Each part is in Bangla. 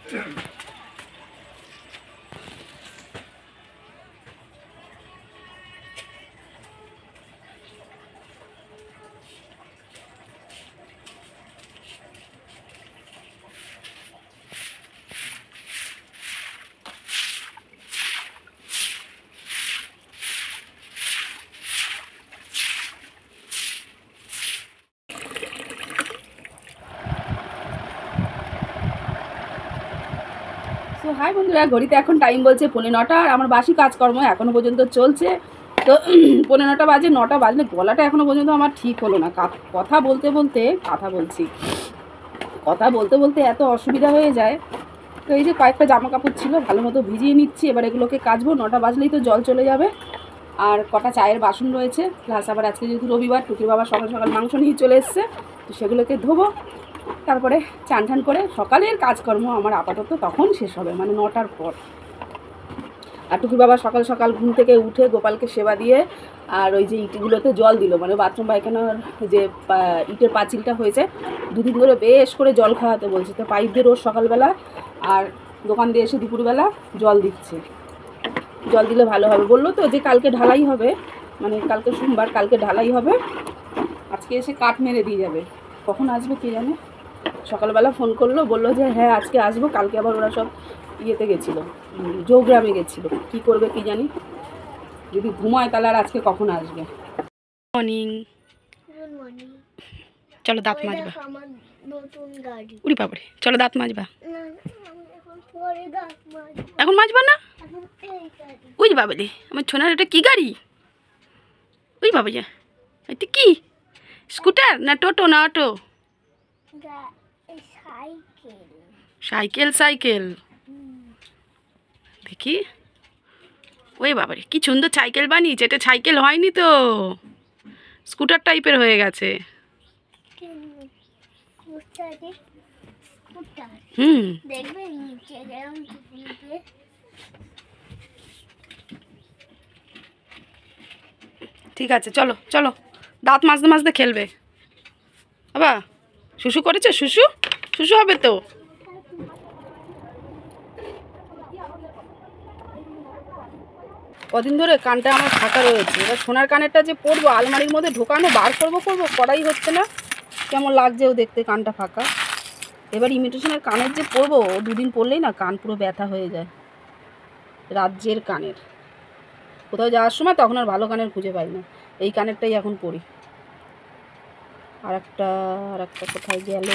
তো হাই বন্ধুরা, ঘড়িতে এখন টাইম বলছে 9:45 আর আমার বাসি কাজকর্ম এখনও পর্যন্ত চলছে। তো 9:45 বাজে, 9টা বাজলে গলাটা এখনও পর্যন্ত আমার ঠিক হলো না। কথা বলতে বলতে এত অসুবিধা হয়ে যায়। তো এই যে কয়েকটা জামা কাপড় ছিল ভালো মতো ভিজিয়ে নিচ্ছি, এবার এগুলোকে কাচবো। 9টা বাজলেই তো জল চলে যাবে। আর কটা চায়ের বাসন রয়েছে, প্লাস আবার আজকে যেহেতু রবিবার, টুকির বাবা সকাল সকাল মাংস নিয়ে চলে এসছে, তো সেগুলোকে ধোবো। তারপরে চান টান করে সকালের কাজকর্ম আমার আপাতত তখন শেষ হবে, মানে 9টার পর। আর টুকির বাবা সকাল সকাল ঘুম থেকে উঠে গোপালকে সেবা দিয়ে আর ওই যে ইটগুলোতে জল দিল, মানে বাথরুম পায়খানার যে ইটের পাঁচিলটা হয়েছে, দুদিন ধরে বেশ করে জল খাওয়াতে বলছে। তো পাইপ দিয়ে রোজ সকালবেলা আর দোকান দিয়ে এসে দুপুরবেলা জল দিচ্ছে। জল দিলে ভালো হবে বললো তো, যে কালকে ঢালাই হবে, মানে কালকে সোমবার, কালকে ঢালাই হবে। আজকে এসে কাঠ মেরে দিয়ে যাবে। কখন আসবে কে জানে। সকালবেলা ফোন করলো, বললো যে হ্যাঁ আজকে আসবো। কালকে আবার ওরা সব ইয়েতে গেছিলো, জৌগ্রামে গেছিলো, কি করবে কি জানি। যদি ঘুমায় তাহলে আর আজকে কখন আসবে। মর্নিং। চলো দাঁত মাজবা। উড়ি বাবারে, চলো দাঁত মাজবা। এখন মাজবা না? উই বাবারে, আমার ছোনার এটা কি গাড়ি? উই বাবা, এটা কি স্কুটার না টোটো না অটো? সাইকেল সাইকেল দেখি। ওই বাবারে কি সুন্দর সাইকেল বানিয়েছে। এটা সাইকেল হয়নি তো, স্কুটার টাইপের হয়ে গেছে। ঠিক আছে, চলো চলো, দাঁত মাজতে মাজতে খেলবে। বাবা শুশু করেছে, শুশু শুশু হবে তো। কদিন ধরে কানটা আমার ফাঁকা রয়েছে, এবার সোনার কানেরটা যে পরবো, আলমারির মধ্যে ঢোকানো বার করবো করাই হচ্ছে না। কেমন লাগছেও দেখতে কানটা ফাঁকা। এবার ইমিটেশনের কানের যে পরবো, দুদিন পরলেই না কান পুরো ব্যথা হয়ে যায়। রাজ্যের কানের, কোথাও যাওয়ার সময় তখন আর ভালো কানের খুঁজে পাই না, এই কানেরটাই এখন পরি। আর একটা কোথায় গেল,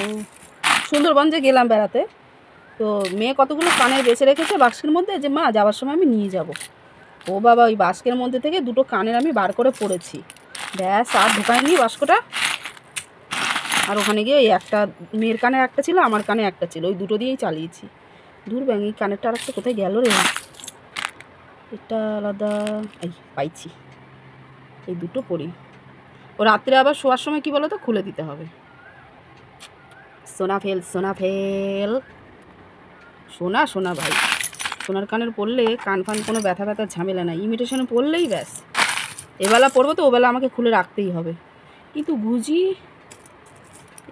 সুন্দরবন যে গেলাম বেড়াতে, তো মেয়ে কতগুলো কানের বেছে রেখেছে বাক্সের মধ্যে, যে মা যাওয়ার সময় আমি নিয়ে যাব। ও বাবা, ওই বাস্কের মধ্যে থেকে দুটো কানের আমি বার করে পড়েছি, ব্যাস আর ঢোকায়নি বাস্কটা। আর ওখানে গিয়ে ওই একটা মেয়ের কানে একটা ছিল, আমার কানে একটা ছিল, ওই দুটো দিয়েই চালিয়েছি। দূর ব্যাং, এই কানেরটা আর একটা কোথায় গেল রে, এটা আলাদা। এই পাইছি, এই দুটো পরি। ও রাত্রে আবার শোয়ার সময় কি বলো তো, খুলে দিতে হবে। সোনা ফেল সোনা ফেল, সোনা সোনা ভাই। সোনার কানের পরলে কান ফান কোনো ব্যথা ব্যথার ঝামেলা নাই, ইমিটেশনে পরলেই ব্যাস। এবেলা পরবো তো ওবেলা আমাকে খুলে রাখতেই হবে। কিন্তু গুজি,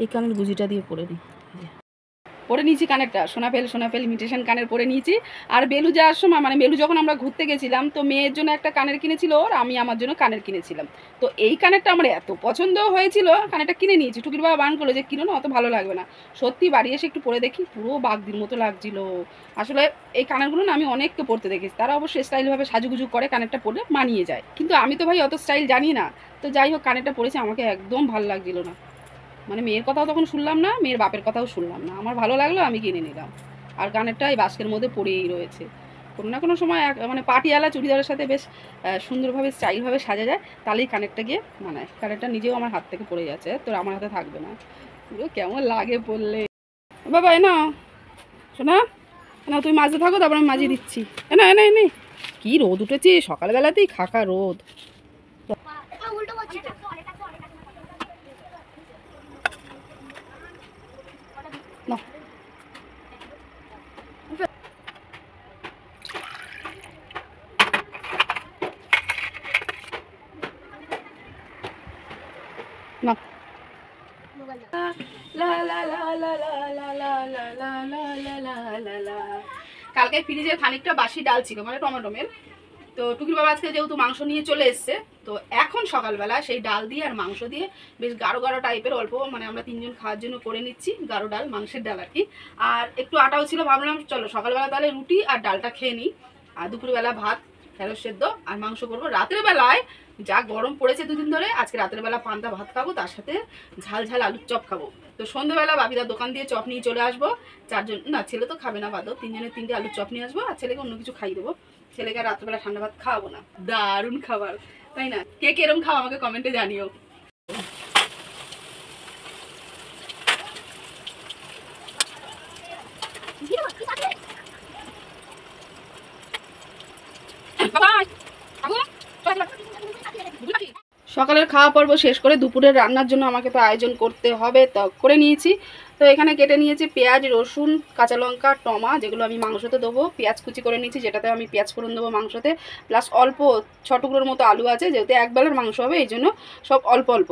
এই কানের গুজিটা দিয়ে পরে নিই। পরে নিয়েছি কানেরটা, সোনাফেল ইমিটেশন কানের পরে নিয়েছি। আর বেলু যাওয়ার সময়, মানে বেলু যখন আমরা ঘুরতে গেছিলাম, তো মেয়ের জন্য একটা কানের কিনেছিল ওর, আমি আমার জন্য কানের কিনেছিলাম। তো এই কানেরটা আমার এত পছন্দ হয়েছিল, কানেরটা কিনে নিয়েছি। টুকির বাবা বান করলো যে কিনো না, অত ভালো লাগবে না। সত্যি বাড়ি এসে একটু পরে দেখি, পুরো বাগদির মতো লাগছিল। আসলে এই কানেরগুলো না আমি অনেককে পরতে দেখেছি, তারা অবশ্যই স্টাইলভাবে সাজুগুজু করে, কানেরটা পরে মানিয়ে যায়। কিন্তু আমি তো ভাই অত স্টাইল জানি না। তো যাই হোক, কানেরটা পরেছি, আমাকে একদম ভালো লাগছিল না। মানে মেয়ের কথাও তখন শুনলাম না, মেয়ের বাপের কথাও শুনলাম না, আমার ভালো লাগলো, আমি কিনে নিলাম। আর কানেরটা এই বাস্কের মধ্যে পড়েই রয়েছে। কোনো না কোনো সময় মানে পাটিয়ালা চুড়িদারের সাথে বেশ সুন্দরভাবে স্টাইলভাবে সাজা যায়, তাহলেই কানেরটা গিয়ে মানায়। কানেরটা নিজেও আমার হাত থেকে পড়ে যাচ্ছে, তোর আমার হাতে থাকবে না, পুরো কেমন লাগে পড়লে। বাবা এ না, শোনা না, তুমি মাঝে থাকো, তারপর আমি মাঝে দিচ্ছি। এনা এনে এনে, কী রোদ উঠেছে সকালবেলাতেই, খাকা রোদ। না না, লা লা লা লা লা লা লা লা লা লা লা লা লা। কালকে ফ্রিজে খানিকটা বাসি ডাল ছিল, মানে টমেটোমের। তো টুকির বাবা আজকে যেহেতু মাংস নিয়ে চলে এসছে, তো এখন সকালবেলা সেই ডাল দিয়ে আর মাংস দিয়ে বেশ গাঢ় গাঢ় টাইপের অল্প, মানে আমরা 3 জন খাওয়ার জন্য করে নিচ্ছি গাঢ় ডাল, মাংসের ডাল আর কি। আর একটু আটাও ছিল, ভাবলাম চলো সকালবেলা তাহলে রুটি আর ডালটা খেয়ে নিই। আর দুপুরবেলা ভাত, ঢেঁড়স সেদ্ধ আর মাংস করবো। রাতের বেলায় যা গরম পড়েছে দুদিন ধরে, আজকে রাতের বেলা পান্তা ভাত খাবো, তার সাথে ঝাল ঝাল আলুর চপ খাবো। তো সন্ধ্যেবেলা বাপিদার দোকান দিয়ে চপ নিয়ে চলে আসবো। 4 জন, না ছেলে তো খাবে না, বাদও 3 জনের 3টে আলুর চপ নিয়ে আসবো, আর ছেলেকে অন্য কিছু খাইয়ে দেবো। ছেলেকে রাত্রেবেলা ঠান্ডা ভাত খাওয়াবো না। দারুণ খাবার, তাই না? কে কেরম খাও আমাকে কমেন্টে জানিও। সকালের খাওয়া পর্ব শেষ করে দুপুরের রান্নার জন্য আমাকে তো আয়োজন করতে হবে, তো করে নিয়েছি। তো এখানে কেটে নিয়েছি পেঁয়াজ, রসুন, কাঁচা লঙ্কা, টমা, যেগুলো আমি মাংসতে দেবো। পেঁয়াজ কুচি করে নিয়েছি, যেটাতে আমি পেঁয়াজ ফোড়ন দেবো মাংসতে। প্লাস অল্প 6 টুকরোর মতো আলু আছে, যেহেতু একবেলার মাংস হবে এই জন্য সব অল্প অল্প।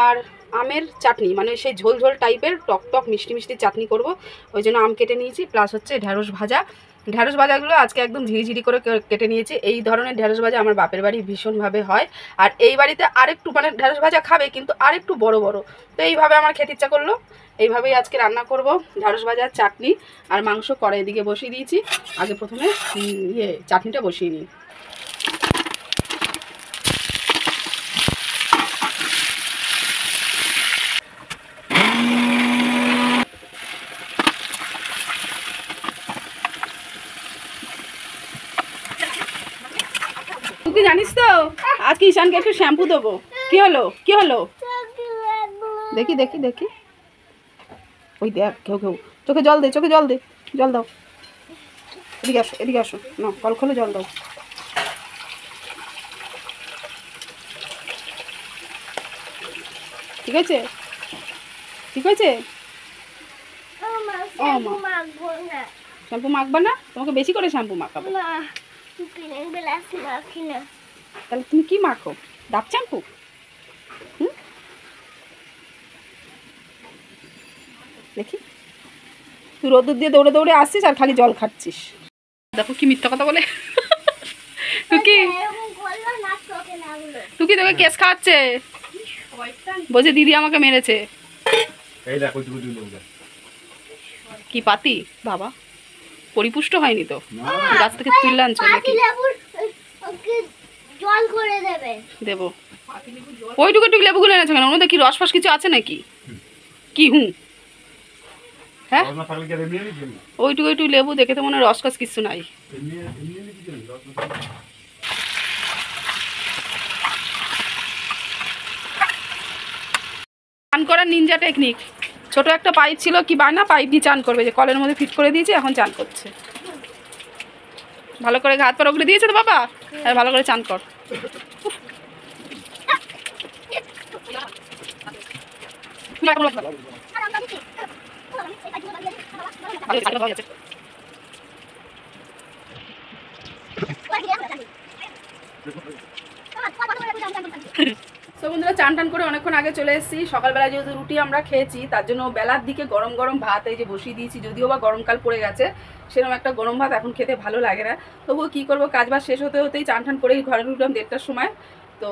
আর আমের চাটনি, মানে সেই ঝোল ঝোল টাইপের টক টক মিষ্টি মিষ্টি চাটনি করব, ওই জন্য আম কেটে নিয়েছি। প্লাস হচ্ছে ঢ্যাঁড়স ভাজা। ঢ্যাঁড়স ভাজাগুলো আজকে একদম ঝিরিঝিরি করে কেটে নিয়েছি। এই ধরনের ঢ্যাঁড়স ভাজা আমার বাপের বাড়ি ভীষণভাবে হয়, আর এই বাড়িতে আরেকটু, মানে ঢ্যাঁড়স ভাজা খাবে কিন্তু আরেকটু বড় বড়। তো এইভাবে আমার খেতে ইচ্ছা করলো, এইভাবেই আজকে রান্না করব। ঢ্যাঁড়স ভাজার চাটনি আর মাংস কড়াই দিকে বসিয়ে দিয়েছি। আগে প্রথমে চাটনিটা বসিয়ে নিই। তুই জানিস তো আজকে ঈশানকে একটু শ্যাম্পু দেবো। কি হলো, কি হলো? দেখি দেখি দেখি, ওই দেখ, কেউ কেউ চোখে জল দে, চোখে জল দে, জল দাও। এদিকে আসো, এদিকে আসো, না কল খোলে জল দাও। ঠিক আছে, ঠিক আছে। শ্যাম্পু মাখবা না? তোমাকে বেশি করে শ্যাম্পু মাখাবো। তাহলে তুমি কি মাখো? ডাব শ্যাম্পু? দেখি, তুই রোদ্দুর দিয়ে দৌড়ে দৌড়ে আসছিস আর খালি জল খাচ্ছিস। দেখো কি মিথ্যা কথা বলে। তুই তোকে কেস খাওয়াচ্ছে, বলছে দিদি আমাকে মেরেছে। কি পাতি বাবা, পরিপুষ্ট হয়নি তো, গাছ থেকে তুললে আনছো নাকি? দেবো ওইটুকু একটু লেবু গুলো এনেছো কেন? ওর মধ্যে কি রস ফস কিছু আছে নাকি? কি হ্যাঁ, ওইটুকু একটু লেবু, দেখে তো মনে হয় রস ফস কিছু নাই। চান করার নিনজা টেকনিক। ছোট একটা পাইপ ছিল, কি বায়না, পাইপ দিয়ে চান করবে, যে কলের মধ্যে ফিট করে দিয়েছে, এখন চান করছে। ভালো করে হাত পা ওগুলো দিয়েছে তো বাবা, ভালো করে চান কর। তো বন্ধুরা, চান টান করে অনেকক্ষণ আগে চলে এসেছি। সকালবেলা যেহেতু রুটি আমরা খেয়েছি, তার জন্য বেলার দিকে গরম গরম ভাত এই যে বসিয়ে দিয়েছি। যদিও বা গরমকাল পড়ে গেছে, সেরকম একটা গরম ভাত এখন খেতে ভালো লাগে না। তবুও কী করবো, কাজ বাজ শেষ হতে হতেই চান টান করেই ঘরে ঢুকলাম 1:30টার সময়। তো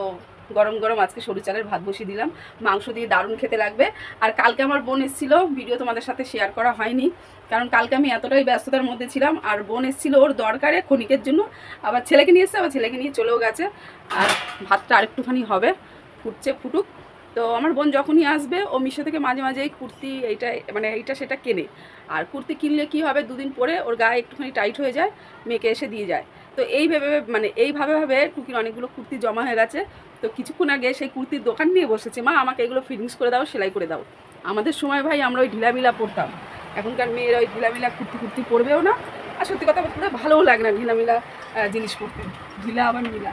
গরম গরম আজকে সরু চালের ভাত বসিয়ে দিলাম, মাংস দিয়ে দারুণ খেতে লাগবে। আর কালকে আমার বোন এসেছিলো, ভিডিও তোমাদের সাথে শেয়ার করা হয়নি, কারণ কালকে আমি এতটাই ব্যস্ততার মধ্যে ছিলাম। আর বোন এসেছিলো ওর দরকারে ক্ষণিকের জন্য, আবার ছেলেকে নিয়ে এসছে, আবার ছেলেকে নিয়ে চলেও গেছে। আর ভাতটা আরেকটুখানি হবে, ফুটছে, ফুটুক। তো আমার বোন যখনই আসবে, ও মিশো থেকে মাঝে মাঝে এই কুর্তি, মানে এইটা সেটা কেনে। আর কুর্তি কিনলে কি হবে, 2 দিন পরে ওর গায়ে একটুখানি টাইট হয়ে যায়, মেয়েকে এসে দিয়ে যায়। তো এইভাবে টুকির অনেকগুলো কুর্তি জমা হয়ে গেছে। তো কিছুক্ষণ আগে সেই কুর্তির দোকান নিয়ে বসেছে, মা আমাকে এগুলো ফিটিংস করে দাও, সেলাই করে দাও। আমাদের সময় ভাই আমরা ওই ঢিলামিলা পরতাম, এখনকার মেয়েরা ওই ঢিলামিলা কুর্তি পরবেও না। আর সত্যি কথা বলতে ভালোও লাগে না ঢিলামিলা জিনিস পরতে, ঢিলা আবার মিলা।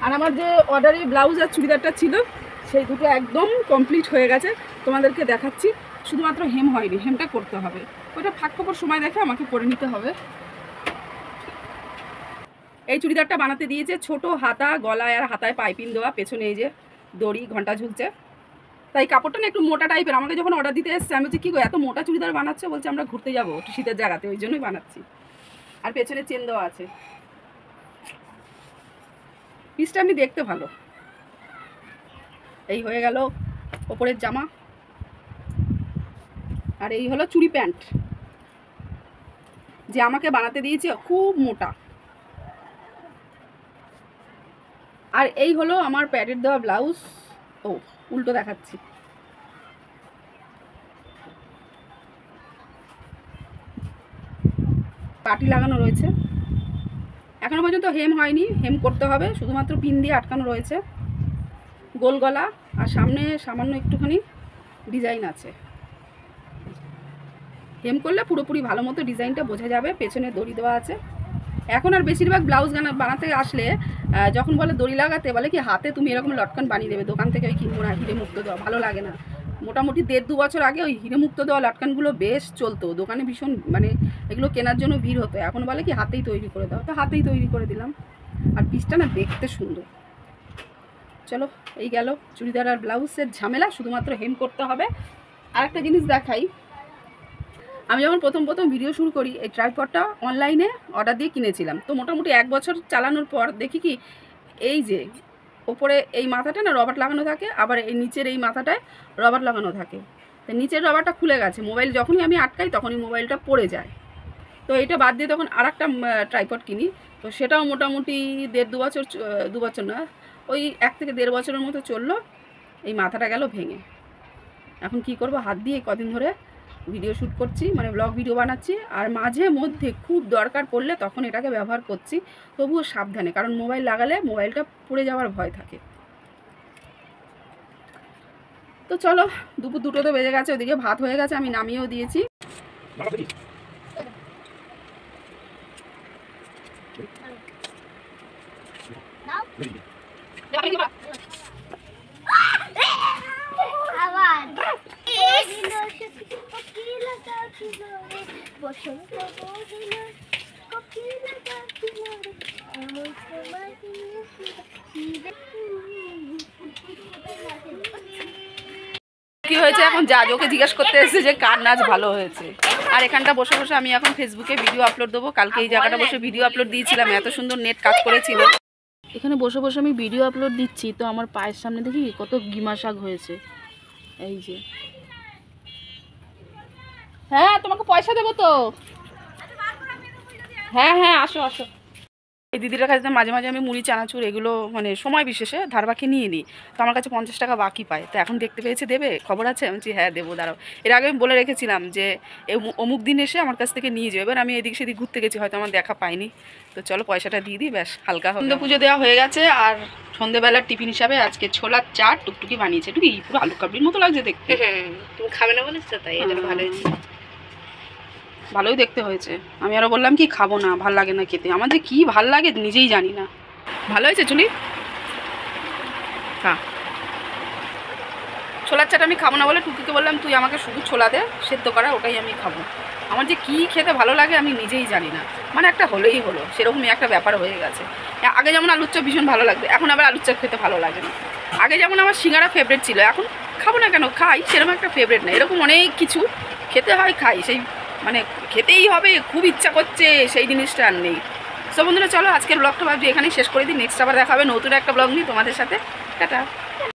আর আমার যে অর্ডারি ব্লাউজ আর চুড়িদারটা ছিল, সেই দুটো একদম কমপ্লিট হয়ে গেছে, তোমাদেরকে দেখাচ্ছি। শুধুমাত্র হেম হয়নি, হেমটা করতে হবে, ওইটা ফাঁক ফোকর সময় দেখে আমাকে করে নিতে হবে। এই চুড়িদারটা বানাতে দিয়েছে ছোট হাতা, গলায় আর হাতায় পাইপিং দেওয়া, পেছনে এই যে দড়ি ঘন্টা ঝুলছে। তাই কাপড়টা না একটু মোটা টাইপের। আমাকে যখন অর্ডার দিতে এসছে আমি বলছি কী গো এত মোটা চুড়িদার বানাচ্ছে? বলছে আমরা ঘুরতে যাবো একটু শীতের জায়গাতে, ওই জন্যই বানাচ্ছি। আর পেছনে চেন দেওয়া আছে। পিসটা আমি দেখতে ভালো। এই হয়ে গেল ওপরের জামা, আর এই হলো চুড়ি প্যান্ট যে আমাকে বানাতে দিয়েছে, খুব মোটা। আর এই হলো আমার প্যাডের দেওয়া ব্লাউজ। ও উল্টো দেখাচ্ছি। পাটি লাগানো রয়েছে, এখনো পর্যন্ত হেম হয়নি, হেম করতে হবে, শুধুমাত্র পিন দিয়ে আটকানো রয়েছে। গোল গলা, আর সামনে সামান্য একটুখানি ডিজাইন আছে। হেম করলে পুরোপুরি ভালো মতো ডিজাইনটা বোঝা যাবে। পেছনে দড়ি দেওয়া আছে। এখন আর বেশিরভাগ ব্লাউজ বানাতে আসলে যখন বলে দড়ি লাগাতে, বলে কি হাতে তুমি এরকম লটকান বানিয়ে দেবে, দোকান থেকে ওই কিনবো না, হিরে মুক্ত দেওয়া ভালো লাগে না। মোটামুটি 1.5-2 বছর আগে ওই হিরে মুক্ত দেওয়া লটকানগুলো বেশ চলতো, দোকানে ভীষণ মানে এগুলো কেনার জন্য ভিড় হতো। এখন বলে কি হাতেই তৈরি করে দাও, তো হাতেই তৈরি করে দিলাম। আর পিসটা না দেখতে সুন্দর। চলো এই গেল চুড়িদার আর ব্লাউজের ঝামেলা, শুধুমাত্র হেম করতে হবে। আর একটা জিনিস দেখাই, আমি যখন প্রথম ভিডিও শুরু করি এই ট্রাইপডটা অনলাইনে অর্ডার দিয়ে কিনেছিলাম। তো মোটামুটি 1 বছর চালানোর পর দেখি কি এই যে ওপরে এই মাথাটা না রবার লাগানো থাকে, আবার এই নিচের এই মাথাটায় রবার লাগানো থাকে। তো নিচের রবারটা খুলে গেছে, মোবাইল যখনই আমি আটকাই তখনই মোবাইলটা পড়ে যায়। তো এটা বাদ দিয়ে তখন আর একটা ট্রাইপড কিনি। তো সেটাও মোটামুটি 1.5-2 বছর, 2 বছর না, ওই 1 থেকে 1.5 বছরের মতো চললো। এই মাথাটা গেল ভেঙে। এখন কি করব, হাত দিয়ে কদিন ধরে ভিডিও শ্যুট করছি, মানে ব্লগ ভিডিও বানাচ্ছি। আর মাঝে মধ্যে খুব দরকার পড়লে তখন এটাকে ব্যবহার করছি, তবুও সাবধানে, কারণ মোবাইল লাগালে মোবাইলটা পড়ে যাওয়ার ভয় থাকে। তো চলো, দুপুর 2টো তো বেজে গেছে, ওইদিকে ভাত হয়ে গেছে, আমি নামিয়েও দিয়েছি। কি হয়েছে এখন যা ওকে জিজ্ঞাসা করতে এসেছে যে কার নাচ ভালো হয়েছে। আর এখানটা বসে বসে আমি এখন ফেসবুকে ভিডিও আপলোড দেবো। কালকে এই জায়গাটা বসে ভিডিও আপলোড দিয়েছিলাম, এত সুন্দর নেট কাজ করেছিল। এখানে বসে বসে আমি ভিডিও আপলোড দিচ্ছি, তো আমার পায়ের সামনে দেখি কত গিমা শাক হয়েছে। এই যে, হ্যাঁ তোমাকে পয়সা দেবো তো। হ্যাঁ হ্যাঁ আসো আসো। এই দিদিটার কাছে মাঝে মাঝে আমি মুড়ি চানাচুর এগুলো মানে সময় বিশেষে ধার বাকি নিয়ে নিই। তো আমার কাছে 50 টাকা বাকি পায়, তো এখন দেখতে পেয়েছে দেবে, খবর আছে। আমি বলছি হ্যাঁ দেবো, দাঁড়াও। এর আগে আমি বলে রেখেছিলাম যে অমুক দিন এসে আমার কাছ থেকে নিয়ে যাবে। এবার আমি এদিক সেদিক ঘুরতে গেছি, হয়তো আমার দেখা পাইনি। তো চলো পয়সাটা দিয়ে দিই, ব্যাস হালকা হবে। সন্ধ্যে পুজো দেওয়া হয়ে গেছে। আর সন্ধ্যেবেলার টিফিন হিসাবে আজকে ছোলার চাট টুকটুকি বানিয়েছে। টুকি পুরো আলু কাবলির মতো লাগছে দেখতে। তুমি খাবে না বলেছ তাই এটা ভালো হয়েছে। ভালোই দেখতে হয়েছে। আমি আরও বললাম কি খাবো না, ভাল লাগে না খেতে। আমার যে কী ভাল লাগে নিজেই জানি না। ভালো হয়েছে চুলি, হ্যাঁ। ছোলার চাট আমি খাবো না বলে টুকিকে বললাম তুই আমাকে শুধু ছোলা দে সেদ্ধ করা, ওটাই আমি খাবো। আমার যে কী খেতে ভালো লাগে আমি নিজেই জানি না, মানে একটা হলেই হলো সেরকমই একটা ব্যাপার হয়ে গেছে। আগে যেমন আলুর চপ ভীষণ ভালো লাগবে, এখন আবার আলুর চপ খেতে ভালো লাগে না। আগে যেমন আমার সিঙ্গারা ফেভারিট ছিল, এখন খাবো না কেন, খাই, সেরকম একটা ফেভারিট না। এরকম অনেক কিছু খেতে হয়, খাই, সেই মানে খেতেই হবে, খুব ইচ্ছা করছে, সেই জিনিসটা আর নেই। সো বন্ধুরা চলো আজকের ব্লগটা ভাবছি এখানেই শেষ করে দিই। নেক্সট আবার দেখা হবে নতুন একটা ব্লগ নিয়ে তোমাদের সাথে। টাটা।